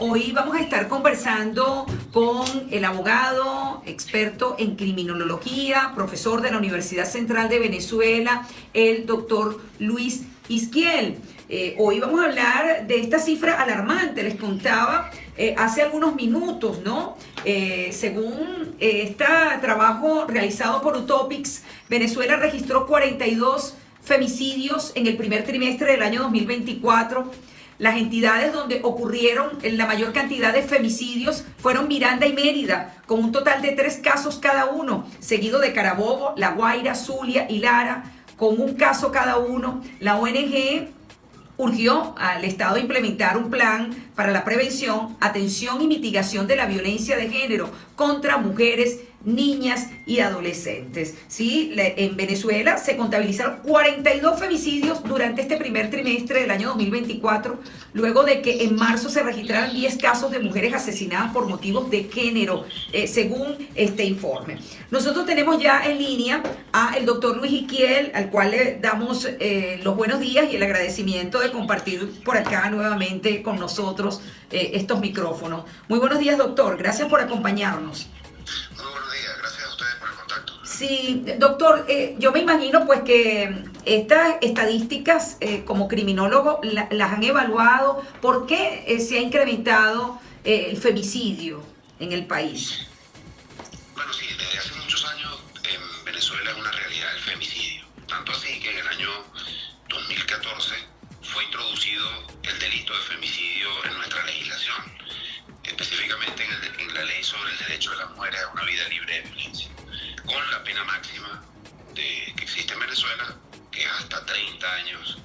Hoy vamos a estar conversando con el abogado, experto en criminología, profesor de la Universidad Central de Venezuela, el doctor Luis Isquiel. Hoy vamos a hablar de esta cifra alarmante, les contaba hace algunos minutos, ¿no? Según este trabajo realizado por Utopics, Venezuela registró 42 femicidios en el primer trimestre del año 2024. Las entidades donde ocurrieron la mayor cantidad de femicidios fueron Miranda y Mérida, con un total de 3 casos cada uno, seguido de Carabobo, La Guaira, Zulia y Lara, con un caso cada uno. La ONG urgió al Estado a implementar un plan para la prevención, atención y mitigación de la violencia de género contra mujeres, niñas y adolescentes. Sí, en Venezuela se contabilizaron 42 femicidios durante este primer trimestre del año 2024, luego de que en marzo se registraran 10 casos de mujeres asesinadas por motivos de género, según este informe. Nosotros tenemos ya en línea a el doctor Luis Isquiel, al cual le damos los buenos días y el agradecimiento de compartir por acá nuevamente con nosotros estos micrófonos. Muy buenos días, doctor. Gracias por acompañarnos. Muy buenos días, gracias a ustedes por el contacto. Sí, doctor, yo me imagino pues que estas estadísticas como criminólogo las han evaluado. ¿Por qué se ha incrementado el femicidio en el país? Bueno, sí, desde hace muchos años en Venezuela es una realidad el femicidio. Tanto así que en el año 2014 fue introducido el delito de femicidio en nuestra legislación, específicamente en la ley sobre el derecho de las mujeres a una vida libre de violencia, con la pena máxima que existe en Venezuela, que es hasta 30 años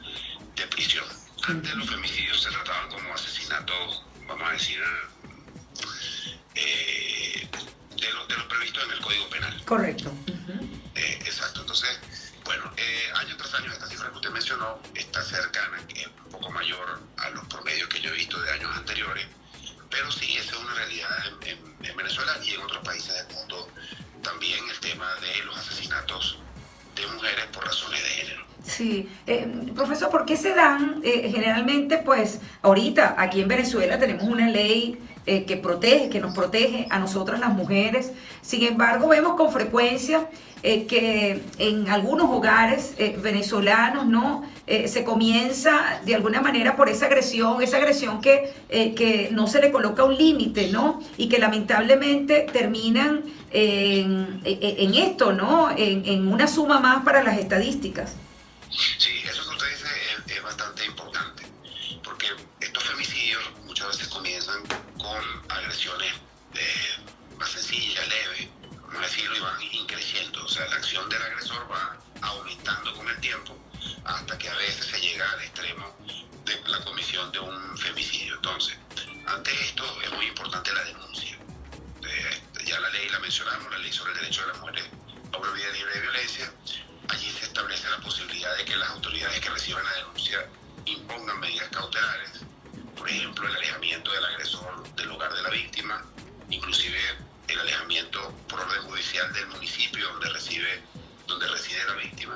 de prisión. Antes los femicidios se trataban como asesinatos, vamos a decir, de lo previsto en el Código Penal. Correcto. Exacto. Entonces, bueno, año tras año esta cifra que usted mencionó está cercana, que es un poco mayor a los promedios que yo he visto de años anteriores. Pero sí, esa es una realidad en Venezuela y en otros países del mundo. También el tema de los asesinatos de mujeres por razones de género. Sí, profesor, ¿por qué se dan generalmente, pues, ahorita aquí en Venezuela tenemos una ley que nos protege a nosotras las mujeres? Sin embargo, vemos con frecuencia que en algunos hogares venezolanos, ¿no? Se comienza de alguna manera por esa agresión que no se le coloca un límite, ¿no? Y que lamentablemente terminan en esto, ¿no? En una suma más para las estadísticas. Sí, eso que usted dice es bastante importante, porque estos femicidios muchas veces comienzan con agresiones más sencillas, leves, vamos a decirlo, y van increciendo. O sea, la acción del agresor va aumentando con el tiempo hasta que a veces se llega al extremo de la comisión de un femicidio. Entonces, ante esto es muy importante la denuncia. Ya la ley la mencionamos, la ley sobre el derecho de las mujeres a una vida libre de violencia. Allí se establece la posibilidad de que las autoridades que reciban la denuncia impongan medidas cautelares, por ejemplo, el alejamiento del agresor del lugar de la víctima, inclusive el alejamiento por orden judicial del municipio donde reside la víctima,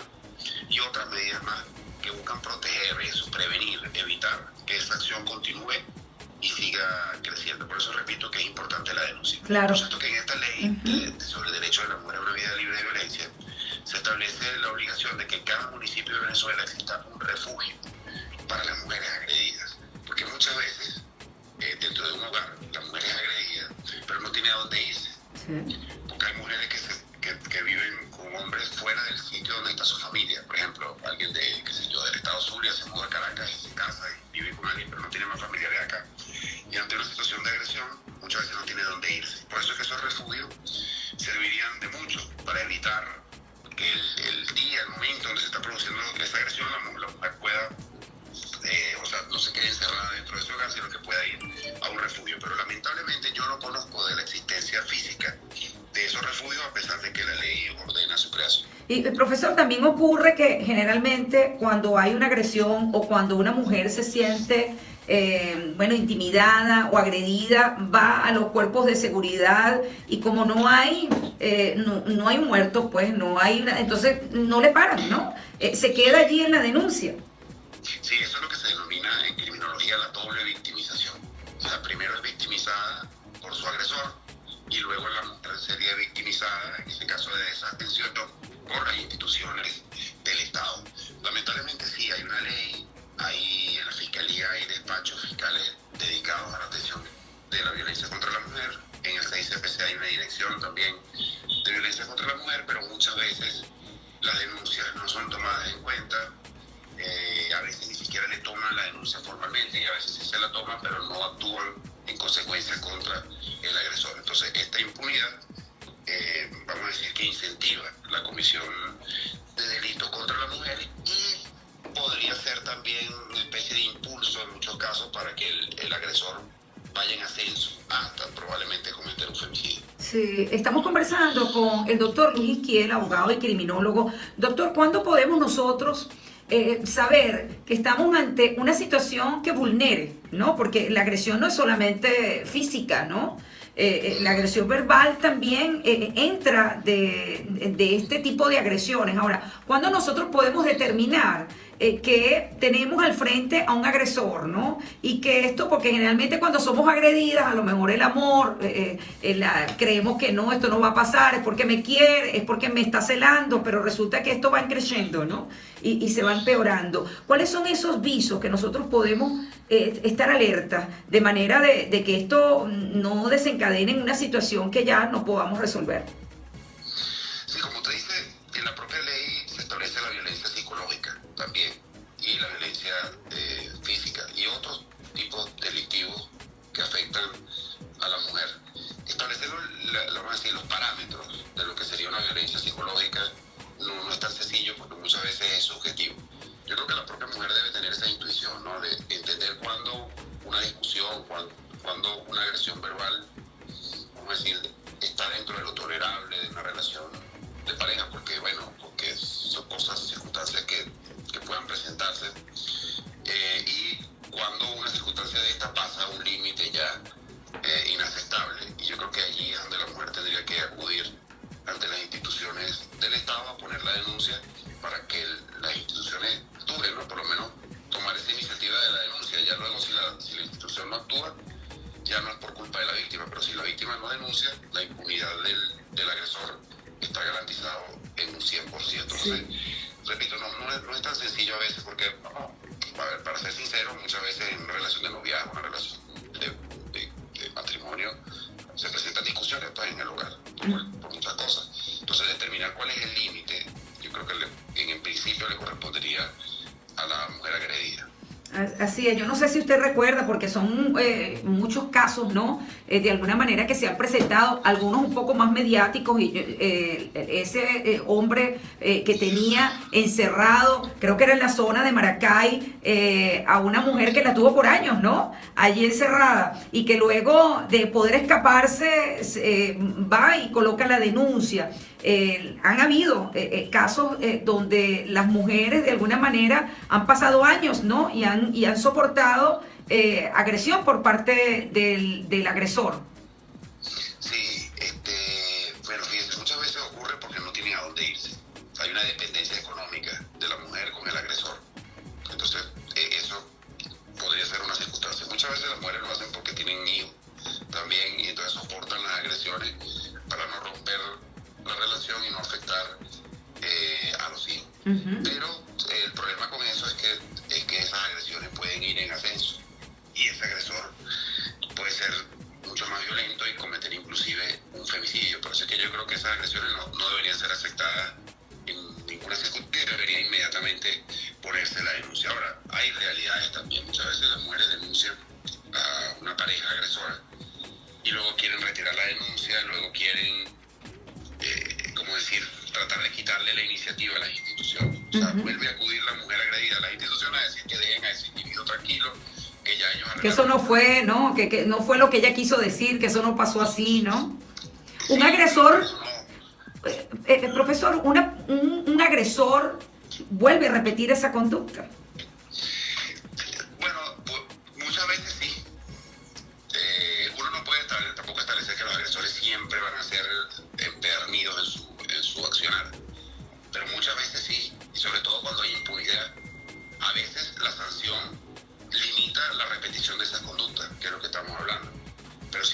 y otras medidas más que buscan proteger eso, prevenir, evitar que esa acción continúe y siga creciendo. Por eso repito que es importante la denuncia. Claro. Por cierto que en esta ley sobre el derecho de la mujer a una vida libre de violencia se establece la obligación de que en cada municipio de Venezuela exista un refugio para las mujeres agredidas, porque muchas veces dentro de un hogar la mujer es agredida, pero no tiene a dónde irse. Sí. Porque hay mujeres que viven con hombres fuera del sitio donde está su familia. Por ejemplo, alguien del estado Zulia se muda a Caracas y se casa y vive con alguien, pero no tiene más familiares acá. Y ante una situación de agresión, muchas veces no tiene dónde irse. Por eso es que esos refugios servirían de mucho para evitar que el momento donde se está produciendo esa agresión, la mujer pueda, no se quede encerrada dentro de ese hogar, sino que pueda ir a un refugio. Pero lamentablemente yo no conozco de la existencia física de esos refugios, a pesar de que la ley ordena su creación. Y, profesor, también ocurre que generalmente cuando hay una agresión o cuando una mujer se siente intimidada o agredida, va a los cuerpos de seguridad y como no hay un muerto, pues no hay, entonces no le paran, ¿no? Se queda allí en la denuncia. Sí, eso es lo que se denomina en criminología la doble victimización. O sea, primero es victimizada por su agresor y luego la mujer sería victimizada, en ese caso de desatención, por las instituciones del Estado. Lamentablemente sí, hay una ley, hay en la Fiscalía hay despachos fiscales dedicados a la atención de la violencia contra la mujer. En el 6CPC hay una dirección también de violencia contra la mujer, pero muchas veces las denuncias no son tomadas en cuenta. A veces ni siquiera le toman la denuncia formalmente y a veces sí se la toman, pero no actúan en consecuencia contra el agresor. Entonces, esta impunidad, vamos a decir que incentiva la comisión de delito contra la mujer y podría ser también una especie de impulso en muchos casos para que el agresor vaya en ascenso hasta probablemente cometer un femicidio. Sí, estamos conversando con el doctor Luis Isquiel, abogado y criminólogo. Doctor, ¿cuándo podemos nosotros saber que estamos ante una situación que vulnere, ¿no? Porque la agresión no es solamente física, ¿no? La agresión verbal también entra de este tipo de agresiones. Ahora, ¿cuándo nosotros podemos determinar que tenemos al frente a un agresor, ¿no? Y que esto, porque generalmente cuando somos agredidas, a lo mejor el amor, creemos que no, esto no va a pasar, es porque me quiere, es porque me está celando, pero resulta que esto va creciendo, ¿no? Y se va empeorando. ¿Cuáles son esos visos que nosotros podemos estar alerta de manera de que esto no desencadene en una situación que ya no podamos resolver? Sí, como te dice, en la propia ley se establece la violencia psicológica también y la violencia física y otros tipos delictivos que afectan a la mujer. Establecer vamos a decir, los parámetros de lo que sería una violencia psicológica no es tan sencillo porque muchas veces es subjetivo. Yo creo que la propia mujer debe tener esa intuición, ¿no? De entender cuándo una discusión, cuándo una agresión verbal, vamos a decir, está dentro de lo tolerable de una relación de pareja, porque son cosas, circunstancias que puedan presentarse, y cuando una circunstancia de esta pasa a un límite ya inaceptable. Y yo creo que allí es donde la mujer tendría que acudir ante las instituciones del Estado a poner la denuncia para que las instituciones actúen, ¿no? Por lo menos tomar esa iniciativa de la denuncia. Ya luego si la institución no actúa, ya no es por culpa de la víctima, pero si la víctima no denuncia, la impunidad del agresor está garantizado en un 100%. Entonces, sí. Repito, no es tan sencillo a veces, porque, para ser sincero, muchas veces en una relación de noviazgo, una relación de matrimonio, se presentan discusiones en el hogar por muchas cosas. Entonces, determinar cuál es el límite, yo creo que en principio le correspondería a la mujer agredida. Así es, yo no sé si usted recuerda, porque son muchos casos, ¿no? De alguna manera que se han presentado, algunos un poco más mediáticos, y ese hombre que tenía encerrado, creo que era en la zona de Maracay, a una mujer que la tuvo por años, ¿no? Allí encerrada, y que luego de poder escaparse va y coloca la denuncia. Han habido casos donde las mujeres de alguna manera han pasado años, ¿no? Y han soportado agresión por parte del agresor. Sí, bueno, fíjense, muchas veces ocurre porque no tienen a dónde irse. Hay una dependencia económica de la mujer con el agresor. Entonces, eso podría ser una circunstancia. Muchas veces las mujeres lo hacen porque tienen hijos también, y entonces soportan las agresiones para no romper la relación y no afectar a los hijos. Uh-huh. Pero el problema con eso es que esas agresiones pueden ir en ascenso y ese agresor puede ser mucho más violento y cometer inclusive un femicidio. Por eso es que yo creo que esas agresiones no deberían ser aceptadas en ninguna circunstancia, debería inmediatamente ponerse la denuncia. Ahora, hay realidades también. Muchas veces las mujeres denuncian a una pareja agresora y luego quieren retirar la denuncia, luego quieren tratar de quitarle la iniciativa a las instituciones. O sea, vuelve a acudir la mujer agredida a las instituciones a decir que dejen a ese individuo tranquilo, que ya ellos que eso no fue, ¿no? Que no fue lo que ella quiso decir, que eso no pasó así, ¿no? Sí, un agresor, profesor, un agresor vuelve a repetir esa conducta. Bueno, muchas veces sí. Uno no puede tampoco establecer que los agresores siempre van a ser empedernidos en su accionar, pero muchas veces sí, y sobre todo cuando hay impunidad. A veces la sanción limita la repetición de esas conductas, que es lo que estamos hablando, pero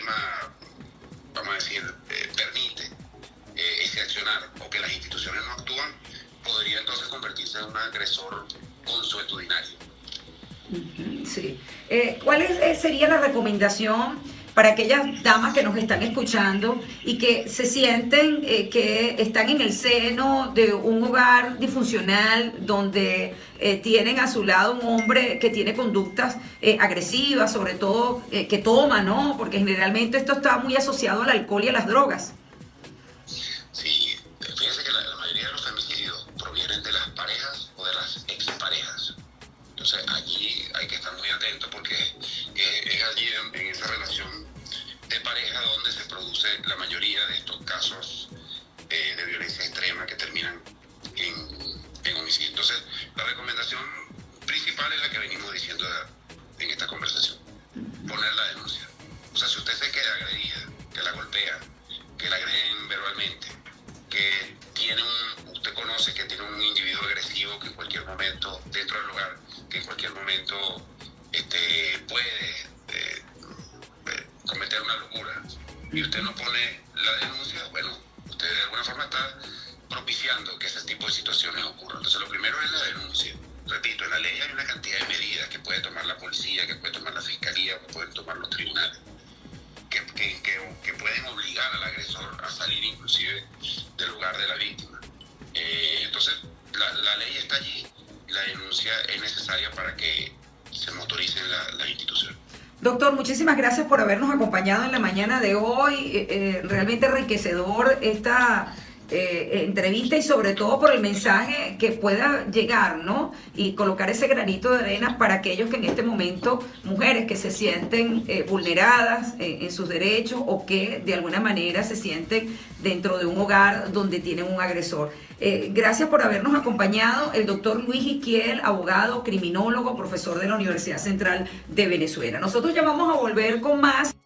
víctima, vamos a decir, permite ese accionar o que las instituciones no actúan, podría entonces convertirse en un agresor consuetudinario. Sí. Sería la recomendación para aquellas damas que nos están escuchando y que se sienten que están en el seno de un hogar disfuncional donde tienen a su lado un hombre que tiene conductas agresivas, sobre todo que toma, ¿no? Porque generalmente esto está muy asociado al alcohol y a las drogas. Sí, fíjense que la mayoría de los femicidios provienen de las parejas o de las exparejas. Entonces allí hay que estar muy atento porque es allí en esa relación de pareja donde se produce la mayoría de estos casos de violencia extrema que terminan en homicidio. Entonces la recomendación principal es la que venimos diciendo en esta conversación: poner la denuncia. O sea, si usted se queda agredida, que la golpea, que la agreden verbalmente, que usted conoce que tiene un individuo agresivo que en cualquier momento, dentro del hogar, que en cualquier momento puede cometer una locura, y usted no pone la denuncia, bueno, usted de alguna forma está propiciando que ese tipo de situaciones ocurran. Entonces lo primero es la denuncia. Repito, en la ley hay una cantidad de medidas que puede tomar la policía, que puede tomar la fiscalía, que pueden tomar los tribunales, que pueden obligar al agresor a salir inclusive del lugar de la víctima. Entonces la ley está allí, la denuncia es necesaria para que se motoricen las instituciones. Doctor, muchísimas gracias por habernos acompañado en la mañana de hoy. Realmente enriquecedor esta entrevista y sobre todo por el mensaje que pueda llegar, ¿no? Y colocar ese granito de arena para aquellos que en este momento, mujeres que se sienten vulneradas en sus derechos o que de alguna manera se sienten dentro de un hogar donde tienen un agresor. Gracias por habernos acompañado el doctor Luis Isquiel, abogado, criminólogo, profesor de la Universidad Central de Venezuela. Nosotros ya vamos a volver con más.